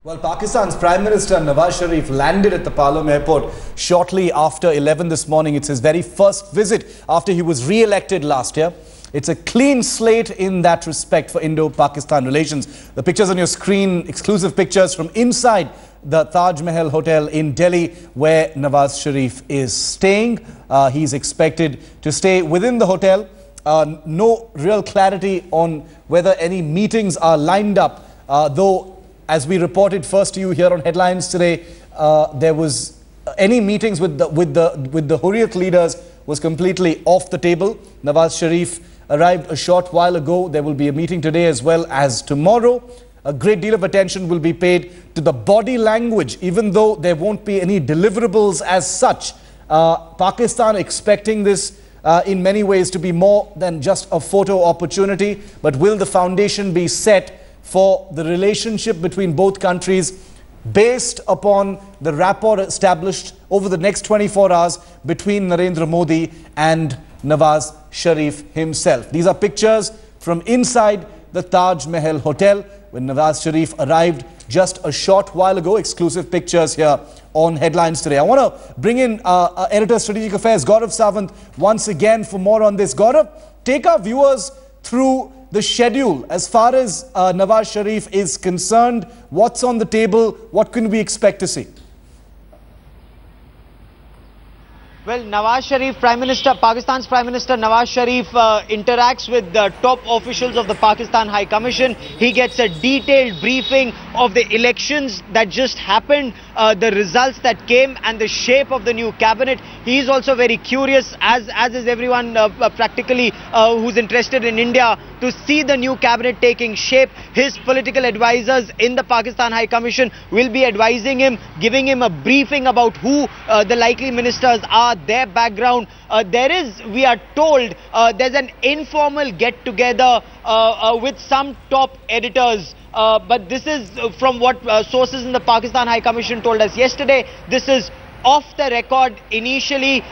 Well, Pakistan's Prime Minister Nawaz Sharif landed at the Palam airport shortly after 11 this morning. It's his very first visit after he was re-elected last year. It's a clean slate in that respect for Indo-Pakistan relations. The pictures on your screen, exclusive pictures from inside the Taj Mahal hotel in Delhi where Nawaz Sharif is staying. He's expected to stay within the hotel. No real clarity on whether any meetings are lined up, though as we reported first to you here on Headlines today, there was any meetings with the Hurriyat leaders was completely off the table. Nawaz Sharif arrived a short while ago. There will be a meeting today as well as tomorrow. A great deal of attention will be paid to the body language, even though there won't be any deliverables as such. Pakistan expecting this in many ways to be more than just a photo opportunity, but will the foundation be set for the relationship between both countries based upon the rapport established over the next 24 hours between Narendra Modi and Nawaz Sharif himself? These are pictures from inside the Taj Mahal Hotel when Nawaz Sharif arrived just a short while ago. Exclusive pictures here on Headlines today. I want to bring in Editor Strategic Affairs Gaurav Sawant once again for more on this. Gaurav, take our viewers through the schedule as far as Nawaz Sharif is concerned. What's on the table? What can we expect to see? Well, Nawaz Sharif, Pakistan's Prime Minister Nawaz Sharif interacts with the top officials of the Pakistan High Commission. He gets a detailed briefing of the elections that just happened, the results that came and the shape of the new cabinet. He is also very curious, as is everyone practically who's interested in India, to see the new cabinet taking shape. His political advisors in the Pakistan High Commission will be advising him, giving him a briefing about who the likely ministers are, their background. We are told, there's an informal get-together with some top editors. But this is from what sources in the Pakistan High Commission told us yesterday. This is off the record initially.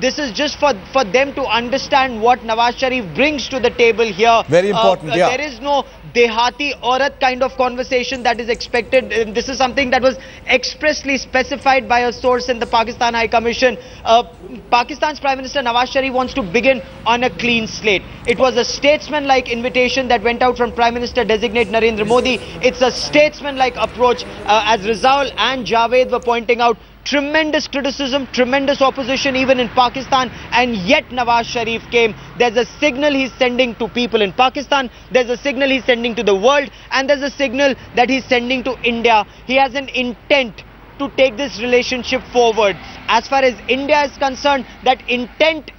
This is just for them to understand what Nawaz Sharif brings to the table here. Very important, yeah. There is no dehati aurat kind of conversation that is expected. This is something that was expressly specified by a source in the Pakistan High Commission. Pakistan's Prime Minister Nawaz Sharif wants to begin on a clean slate. It was a statesman-like invitation that went out from Prime Minister-designate Narendra Modi. It's a statesman-like approach, as Rizal and Javed were pointing out. Tremendous criticism, tremendous opposition even in Pakistan, and yet Nawaz Sharif came. There's a signal he's sending to people in Pakistan, there's a signal he's sending to the world, and there's a signal that he's sending to India. He has an intent to take this relationship forward. As far as India is concerned, that intent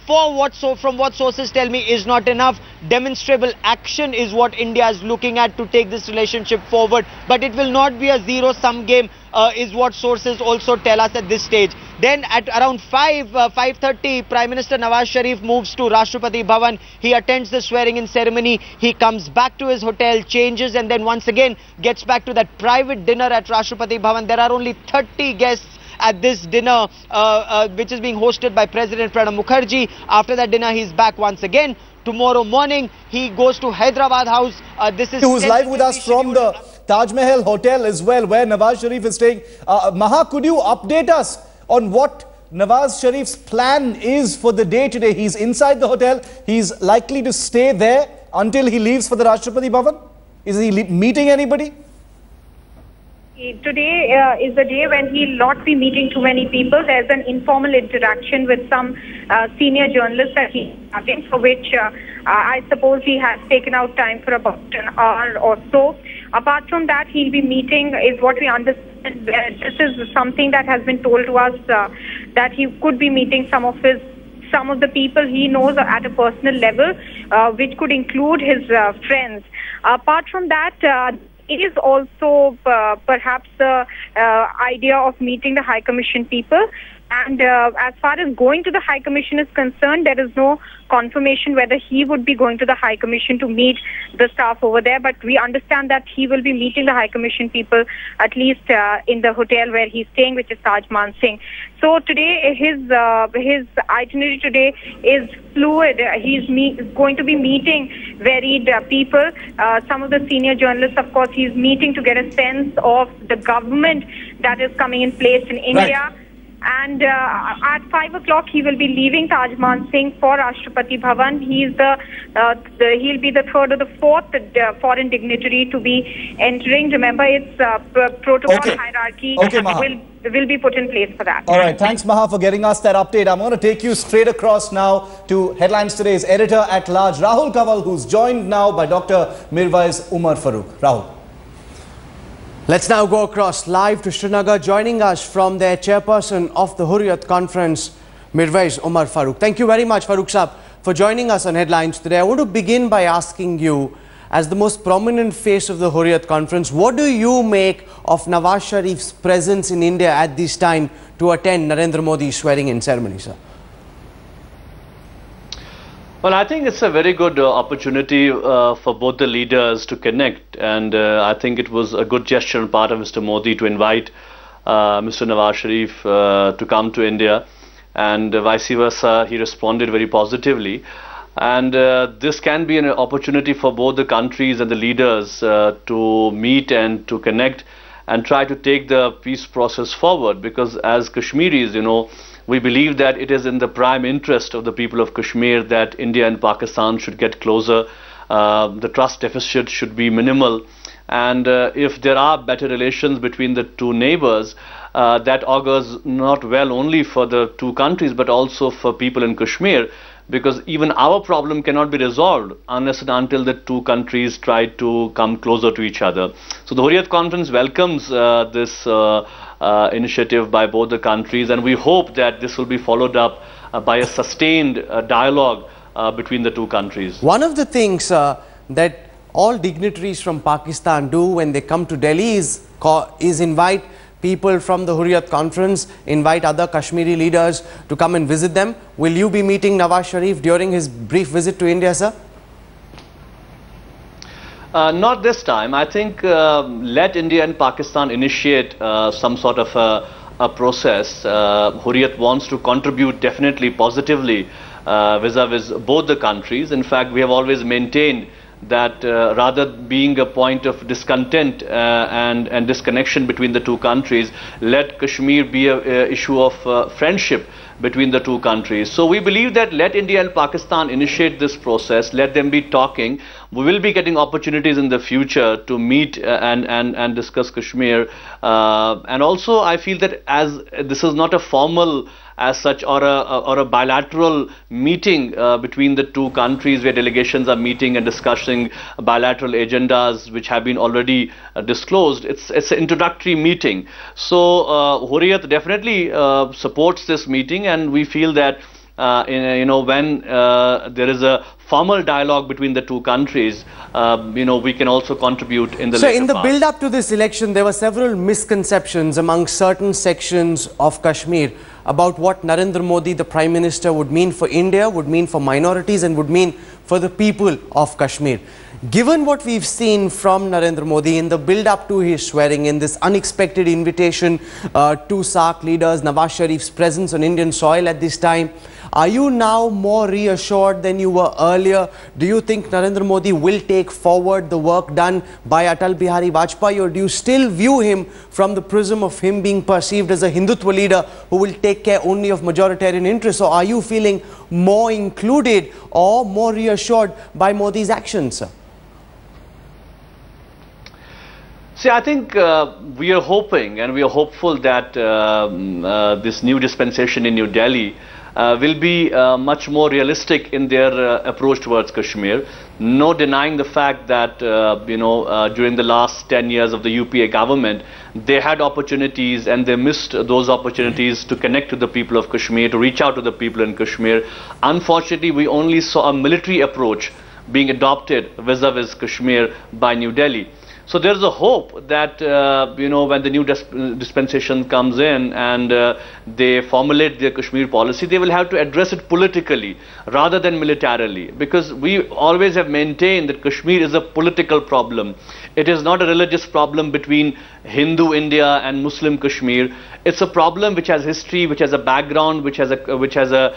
from what sources tell me is not enough. Demonstrable action is what India is looking at to take this relationship forward, but it will not be a zero-sum game, is what sources also tell us at this stage. Then at around 5:30, Prime Minister Nawaz Sharif moves to Rashtrapati Bhavan. He attends the swearing-in ceremony. He comes back to his hotel, changes, and then once again gets back to that private dinner at Rashtrapati Bhavan. There are only 30 guests at this dinner, which is being hosted by President Pranab Mukherjee. After that dinner, he's back once again. Tomorrow morning, he goes to Hyderabad House. This is who's live with us from the Taj Mahal Hotel as well, where Nawaz Sharif is staying. Maha, could you update us on what Nawaz Sharif's plan is for the day today? He's inside the hotel. He's likely to stay there until he leaves for the Rashtrapati Bhavan. Is he meeting anybody? Today is the day when he'll not be meeting too many people. There's an informal interaction with some senior journalists that he's having, for which I suppose he has taken out time for about an hour or so. Apart from that, he'll be meeting, is what we understand. This is something that has been told to us, that he could be meeting some of the people he knows at a personal level, which could include his friends. Apart from that, it is also perhaps the idea of meeting the High Commission people. And as far as going to the High Commission is concerned, there is no confirmation whether he would be going to the High Commission to meet the staff over there. But we understand that he will be meeting the High Commission people, at least in the hotel where he's staying, which is Taj Mahal. So today, his itinerary today is fluid. He's going to be meeting varied people. Some of the senior journalists, of course, he's meeting to get a sense of the government that is coming in place in India. Right. And at 5 o'clock, he will be leaving Taj Mahal for Rashtrapati Bhavan. He'll be the third or the fourth foreign dignitary to be entering. Remember, it's protocol hierarchy will be put in place for that. All right. Thanks, Maha, for getting us that update. I'm going to take you straight across now to Headlines Today's editor-at-large, Rahul Kanwal, who's joined now by Dr. Mirwais Umar Farooq. Rahul. Let's now go across live to Srinagar. Joining us from their chairperson of the Hurriyat Conference, Mirwais Umar Farooq. Thank you very much, Farooq Saab, for joining us on Headlines today. I want to begin by asking you, as the most prominent face of the Hurriyat Conference, what do you make of Nawaz Sharif's presence in India at this time to attend Narendra Modi's swearing-in ceremony, sir? Well, I think it's a very good opportunity for both the leaders to connect, and I think it was a good gesture on part of Mr. Modi to invite Mr. Nawaz Sharif to come to India, and vice versa. He responded very positively, and this can be an opportunity for both the countries and the leaders to meet and to connect and try to take the peace process forward, because as Kashmiris, you know, we believe that it is in the prime interest of the people of Kashmir that India and Pakistan should get closer. The trust deficit should be minimal. And if there are better relations between the two neighbors, that augurs not well only for the two countries, but also for people in Kashmir, because even our problem cannot be resolved unless and until the two countries try to come closer to each other. So the Hurriyat Conference welcomes this initiative by both the countries, and we hope that this will be followed up by a sustained dialogue between the two countries. One of the things that all dignitaries from Pakistan do when they come to Delhi is invite people from the Hurriyat Conference, invite other Kashmiri leaders to come and visit them. Will you be meeting Nawaz Sharif during his brief visit to India, sir? Not this time. I think let India and Pakistan initiate some sort of a process. Hurriyat wants to contribute definitely positively vis-a-vis both the countries. In fact, we have always maintained that rather being a point of discontent and disconnection between the two countries, let Kashmir be an issue of friendship between the two countries. So we believe that let India and Pakistan initiate this process, let them be talking. We will be getting opportunities in the future to meet and discuss Kashmir. And also I feel that as this is not a formal as such or a bilateral meeting between the two countries where delegations are meeting and discussing bilateral agendas which have been already disclosed. It's an introductory meeting. So Hurriyat definitely supports this meeting, and we feel that when there is a formal dialogue between the two countries, we can also contribute in the later part. So in the build-up to this election, there were several misconceptions among certain sections of Kashmir about what Narendra Modi, the Prime Minister, would mean for India, would mean for minorities, and would mean for the people of Kashmir. Given what we've seen from Narendra Modi in the build-up to his swearing-in, this unexpected invitation to SAARC leaders, Nawaz Sharif's presence on Indian soil at this time, are you now more reassured than you were earlier? Do you think Narendra Modi will take forward the work done by Atal Bihari Vajpayee, or do you still view him from the prism of him being perceived as a Hindutva leader who will take care only of majoritarian interests? Or are you feeling more included or more reassured by Modi's actions, sir? See, I think we are hoping and we are hopeful that this new dispensation in New Delhi will be much more realistic in their approach towards Kashmir. No denying the fact that, during the last 10 years of the UPA government, they had opportunities and they missed those opportunities to connect to the people of Kashmir, to reach out to the people in Kashmir. Unfortunately, we only saw a military approach being adopted vis-a-vis Kashmir by New Delhi. So there's a hope that, when the new dispensation comes in and they formulate their Kashmir policy, they will have to address it politically rather than militarily. Because we always have maintained that Kashmir is a political problem. It is not a religious problem between Hindu India and Muslim Kashmir. It's a problem which has history, which has a background, which has a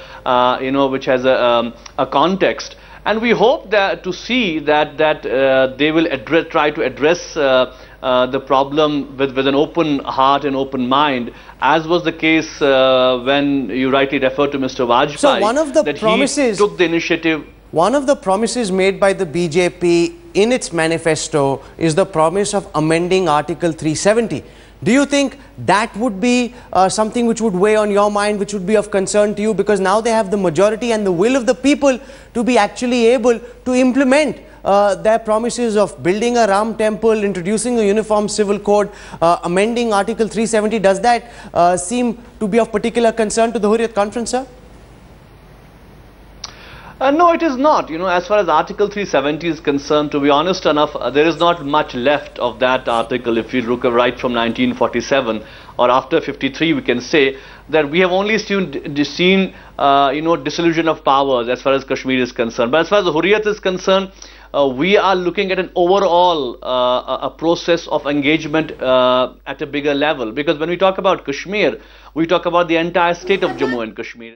context. And we hope that they will try to address the problem with an open heart and open mind, as was the case when you rightly referred to Mr. Vajpayee. So one of the promises, he took the initiative. One of the promises made by the BJP in its manifesto is the promise of amending Article 370. Do you think that would be something which would weigh on your mind, which would be of concern to you? Because now they have the majority and the will of the people to be actually able to implement their promises of building a Ram temple, introducing a uniform civil code, amending Article 370. Does that seem to be of particular concern to the Hurriyat Conference, sir? No, it is not. As far as Article 370 is concerned, to be honest enough, there is not much left of that article. If you look right from 1947 or after 53, we can say that we have only seen dissolution of powers as far as Kashmir is concerned. But as far as the Hurriyat is concerned, we are looking at an overall a process of engagement at a bigger level. Because when we talk about Kashmir, we talk about the entire state of Jammu and Kashmir.